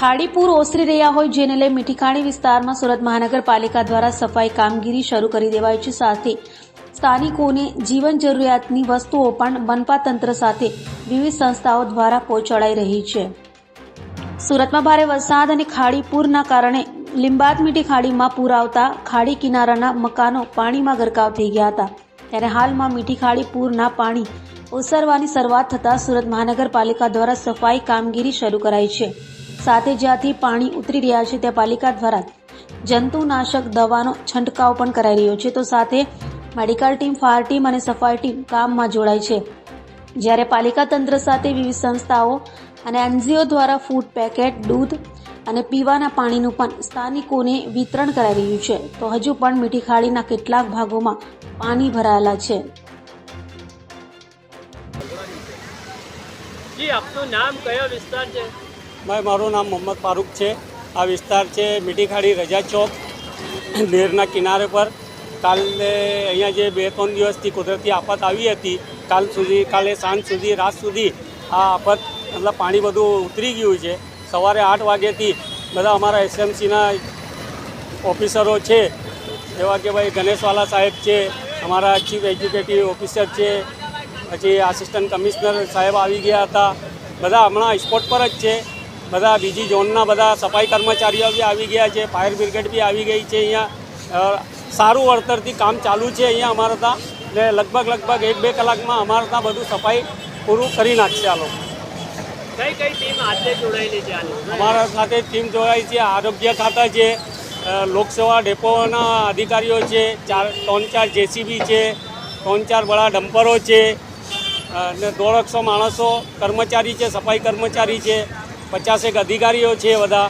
ખાડીપુર ઓસરી રહ્યા હોય જેને લઈ મીઠીખાડી વિસ્તારમાં સુરત મહાનગરપાલિકા દ્વારા સફાઈ કામગીરી શરૂ કરી દેવાઈ છે। સાથે સ્થાનિકોને જીવન જરૂરિયાતની વસ્તુઓ પણ મનપા તંત્ર સાથે વિવિધ સંસ્થાઓ દ્વારા પહોંચાડાઈ રહી છે। સુરતમાં ભારે વરસાદ અને ખાડીપુરના કારણે લીંબાદ મીઠી ખાડીમાં પૂર આવતા ખાડી કિનારાના મકાનો પાણીમાં ગરકાવ થઈ ગયા હતા। ત્યારે હાલમાં મીઠી ખાડી પૂરના પાણી ઓસરવાની શરૂઆત થતાં સુરત મહાનગરપાલિકા દ્વારા સફાઈ કામગીરી શરૂ કરાઈ છે। સાથે જ્યાંથી પાણી ઉતરી રહ્યા છે ત્યાં પાલિકા દ્વારા જંતુનાશક દવાનો છંટકાવ પણ કરાઈ રહ્યો છે। તો સાથે મેડિકલ ટીમ, ફાયર ટીમ અને સફાઈ ટીમ કામમાં જોડાઈ છે। જ્યારે પાલિકા તંત્ર સાથે વિવિધ સંસ્થાઓ અને એનજીઓ દ્વારા ફૂડ પેકેટ, દૂધ અને પીવાના પાણીનું પણ સ્થાનિકોને વિતરણ કરાઈ રહ્યું છે। તો હજુ પણ મીઠી ખાડીના કેટલાક ભાગોમાં પાણી ભરાયેલા છે। જી, આપનું નામ, કયો વિસ્તાર છે? મારું નામ મોહમ્મદ ફારૂક છે। આ વિસ્તાર છે મીઠી ખાડી, રજા ચોક, નહેરના કિનારે પર। કાલે અહીંયા જે 2-3 દિવસથી કુદરતી આફત આવી હતી, કાલે સાંજ સુધી, રાત સુધી આ આફત મતલબ પાણી બધું ઉતરી ગયું છે। સવારે 8 વાગ્યાથી બધા અમારા એસએમસીના ઓફિસરો છે, જેવા કે ભાઈ ગણેશવાલા સાહેબ છે, અમારા ચીફ એક્ઝિક્યુટિવ ઓફિસર છે, પછી આસિસ્ટન્ટ કમિશનર સાહેબ આવી ગયા હતા। બધા હમણાં સ્પોટ પર જ છે। બધા બીજી ઝોનના બધા સફાઈ કર્મચારીઓ બી આવી ગયા છે, ફાયર બ્રિગેડ બી આવી ગઈ છે। અહીંયા સારું વળતરથી કામ ચાલુ છે અહીંયા અમારે ત્યાં, ને લગભગ 1-2 કલાકમાં અમારે ત્યાં બધું સફાઈ પૂરું કરી નાખશે આ લોકો। કઈ ટીમ આજે જોડાયેલી છે? અમારા સાથે ટીમ જોડાઈ છે, આરોગ્ય ખાતા છે, લોકસેવા ડેપોના અધિકારીઓ છે, 3-4 જેસીબી છે, 3-4 બડા ડમ્પરો છે, અને 150 માણસો કર્મચારી છે, સફાઈ કર્મચારી છે, 50 અધિકારીઓ છે બધા।